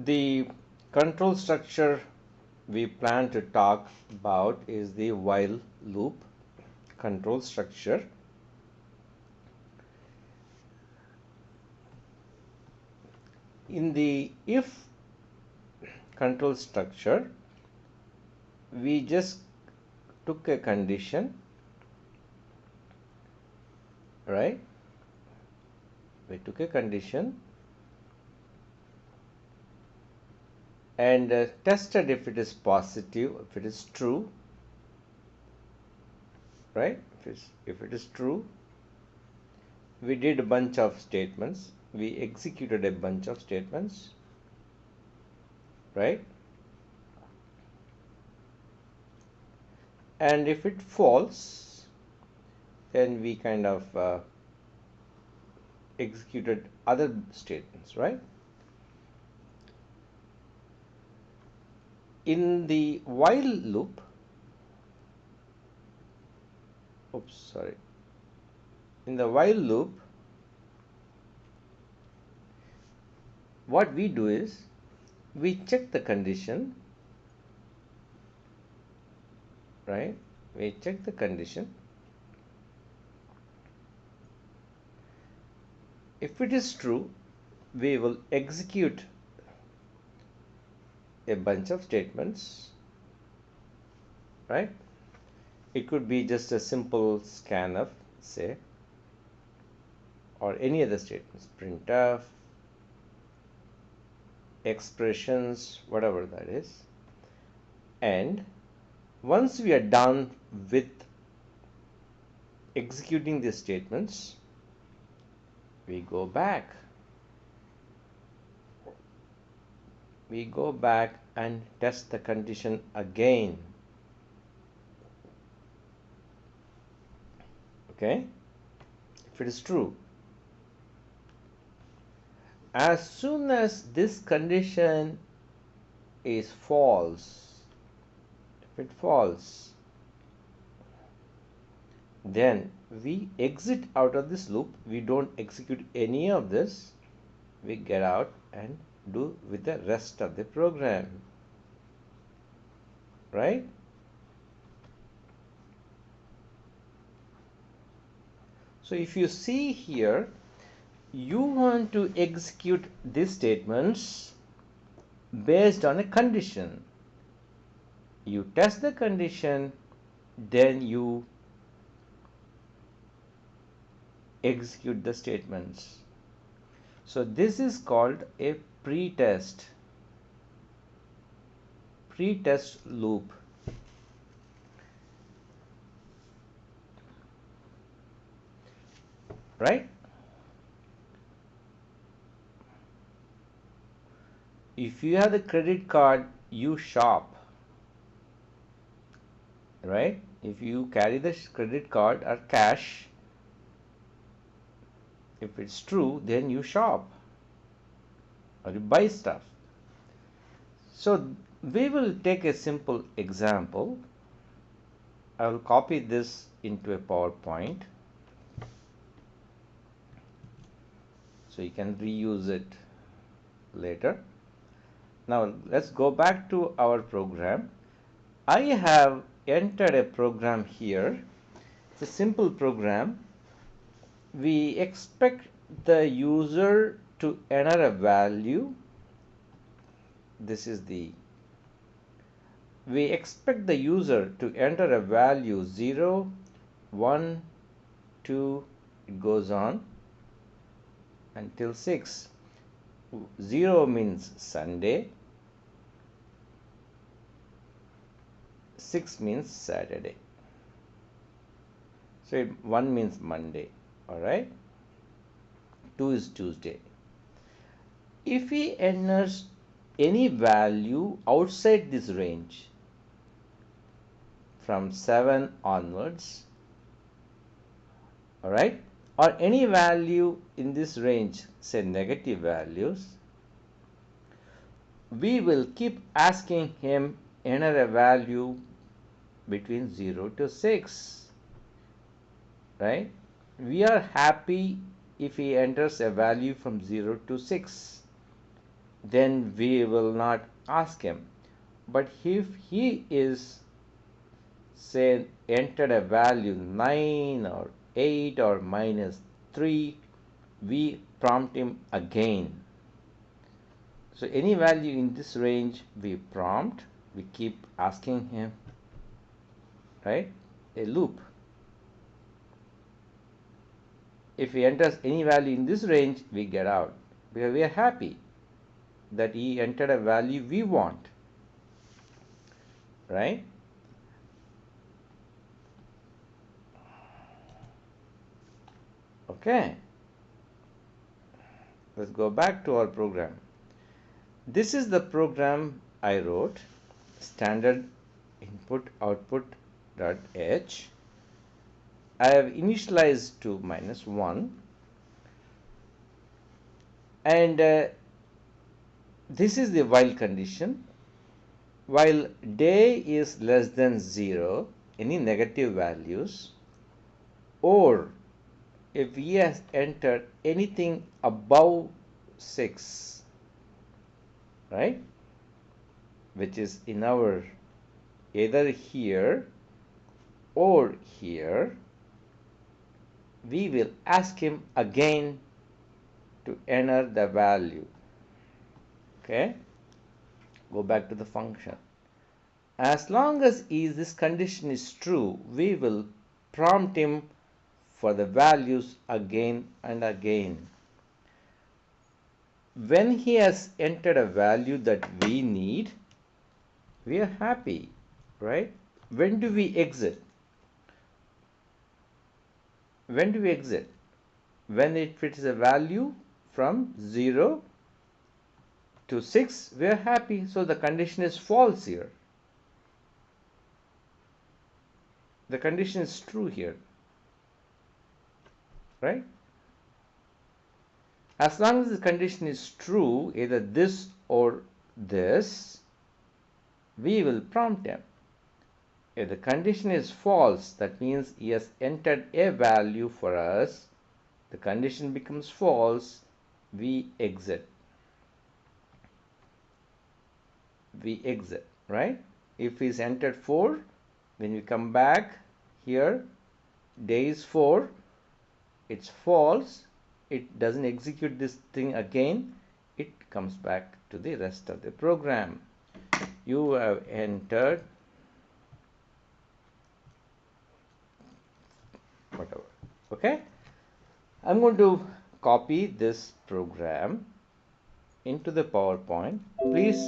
The control structure we plan to talk about is the while loop control structure. In the if control structure, we just took a condition, right? We took a condition and tested if it is positive, if it is true, right? If it is true, we did a bunch of statements, we executed a bunch of statements, right? And if it falls, then we kind of executed other statements, right? In the while loop, in the while loop, what we do is we check the condition, right? We check the condition. If it is true, we will execute a bunch of statements, right? It could be just a simple scanf, say, or any other statements, printf, expressions, whatever that is. And once we are done with executing these statements, we go back and test the condition again. Okay, if it is true, as soon as this condition is false, if it falls, then we exit out of this loop. We don't execute any of this. We get out and do with the rest of the program, right? So if you see here, you want to execute these statements based on a condition. You test the condition, then you execute the statements. So this is called a pre-test loop. Right? If you have the credit card, you shop. Right? If you carry the credit card or cash, if it's true, then you shop or you buy stuff. So we will take a simple example. I will copy this into a PowerPoint so you can reuse it later. Now let's go back to our program. I have entered a program here. It's a simple program. We expect the user to enter a value. We expect the user to enter a value 0, 1, 2, it goes on until 6. 0 means Sunday, 6 means Saturday. So 1 means Monday, alright? 2 is Tuesday. If he enters any value outside this range, from 7 onwards, alright, or any value in this range, say negative values, we will keep asking him enter a value between 0 to 6, right? We are happy if he enters a value from 0 to 6. then we will not ask him. But if he is, say, entered a value 9 or 8 or -3, we prompt him again. So any value in this range we prompt, we keep asking him, right? A loop. If he enters any value in this range, we get out because we are happy that he entered a value we want, right? Okay, let's go back to our program. This is the program I wrote, standard input output dot h. I have initialized to -1, and this is the while condition. While day is less than 0, any negative values, or if he has entered anything above 6, right, which is in our either here or here, we will ask him again to enter the value. Okay, go back to the function. As long as this condition is true, we will prompt him for the values again and again. When he has entered a value that we need, we are happy, right? When do we exit? When do we exit? When it fits a value from 0 to 6, we are happy. So the condition is false here. The condition is true here, right? As long as the condition is true, either this or this, we will prompt him. If the condition is false, that means he has entered a value for us, the condition becomes false, we exit. We exit, right? If he's entered 4, when we come back here, day is 4, it's false, it doesn't execute this thing again, it comes back to the rest of the program. You have entered whatever. Okay, I'm going to copy this program into the PowerPoint. Please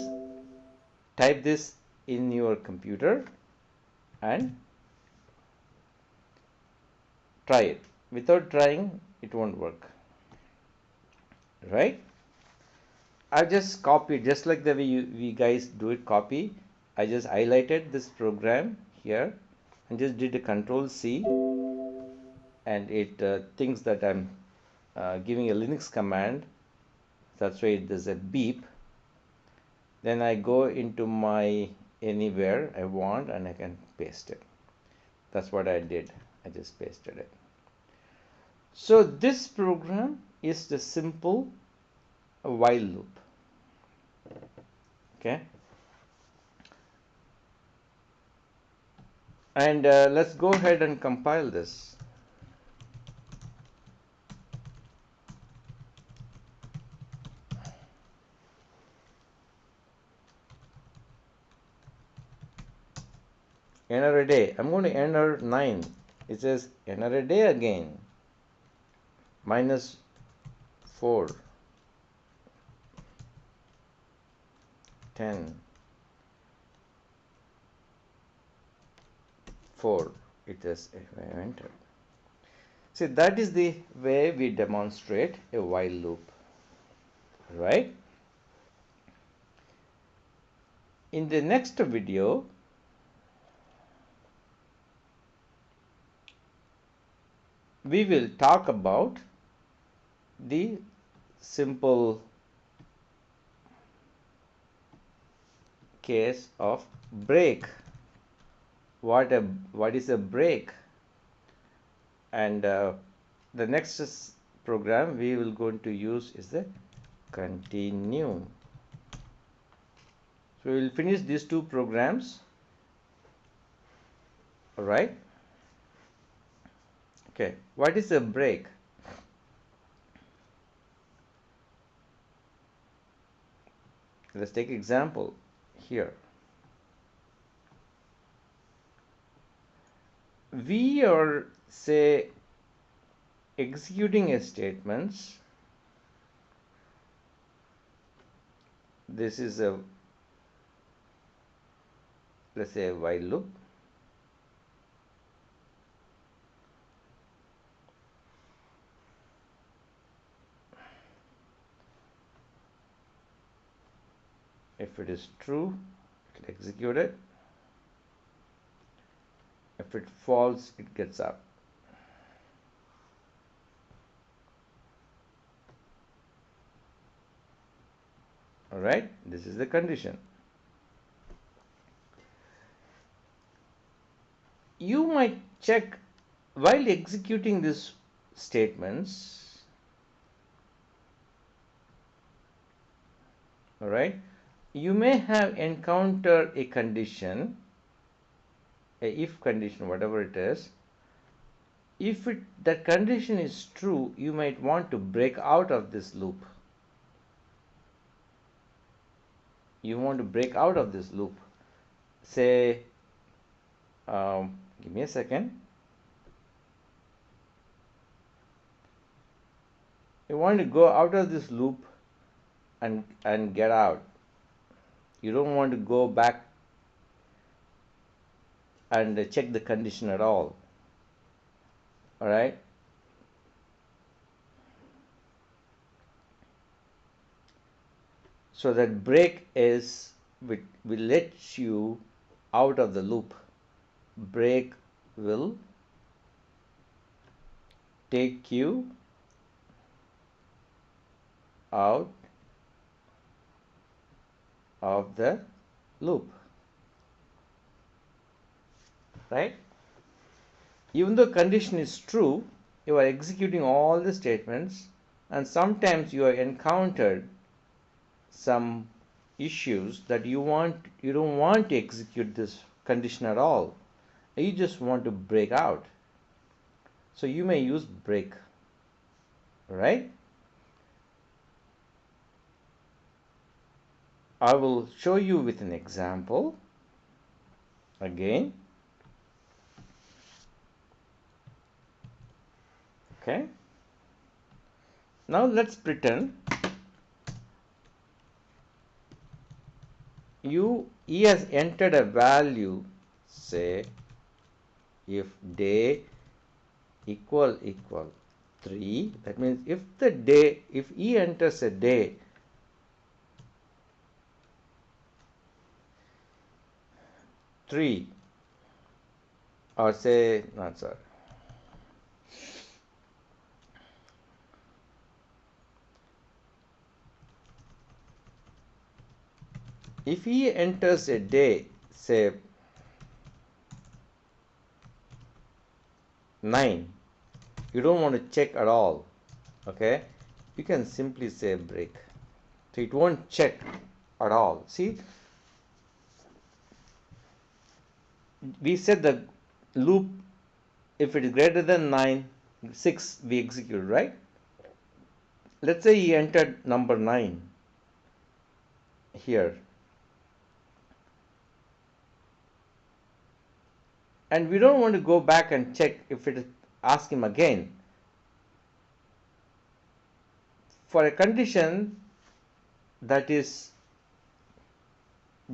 type this in your computer and try it. Without trying, it won't work, right? I've just copied, just like the way we guys do it, copy. I just highlighted this program here and just did a Control C, and it thinks that I'm giving a Linux command. That's why there's a beep. Then I go into my anywhere I want and I can paste it. That's what I did. I just pasted it. So this program is the simple while loop. Okay, and let's go ahead and compile this. Enter a day. I'm going to enter 9. It says enter a day again. -4, 10, 4. It is entered. See, that is the way we demonstrate a while loop, right? In the next video, we will talk about the simple case of break. What is a break? And the next program we will going to use is the continue. So we will finish these two programs. All right. Okay. What is a break? Let's take example here. We are, say, executing a statements. This is a, let's say, a while loop. If it is true, it will execute it. If it false, it gets up. All right, this is the condition. You might check while executing these statements. All right, you may have encountered a condition, a if condition, whatever it is. If that condition is true, you might want to break out of this loop. You want to break out of this loop. Say, give me a second. You want to go out of this loop and get out. You don't want to go back and check the condition at all. All right. So that break is will let you out of the loop. Break will take you out of the loop. Right? Even though condition is true, you are executing all the statements, and sometimes you have encountered some issues that you don't want to execute this condition at all. You just want to break out. So you may use break. Right? I will show you with an example again. Okay. Now let's pretend he has entered a value, say if day equal 3, that means if he enters a day three, or say not sorry, if he enters a day, say 9, you don't want to check at all. Okay, you can simply say break. So it won't check at all. See, we said the loop, if it is greater than 9, 6 we execute, right? Let's say he entered number 9 here, and we don't want to go back and check if it ask him again. For a condition that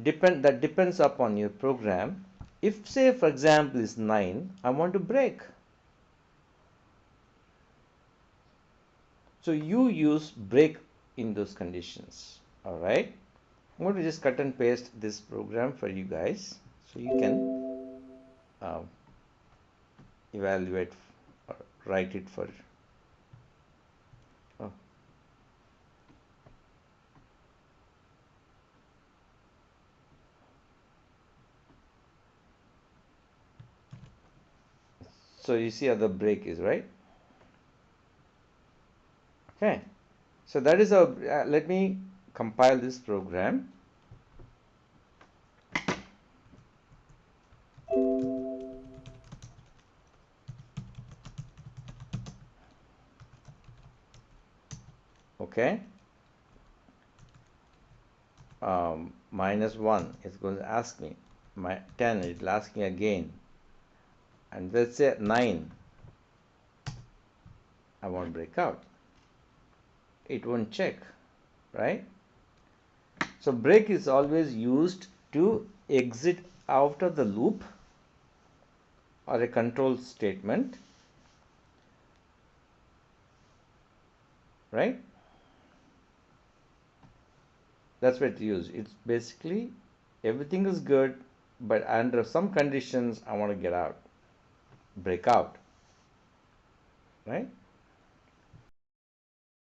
depends upon your program, if say for example is 9, I want to break. So you use break in those conditions. All right. I'm going to just cut and paste this program for you guys so you can evaluate or write it for. Oh. So you see how the break is, right? Okay. So that is how, let me compile this program. Okay. -1 is going to ask me. 10, it will ask me again. And let's say 9, I want break out. It won't check, right? So break is always used to exit out of the loop or a control statement, right? That's what it's used. It's basically everything is good, but under some conditions I want to get out, break out, right?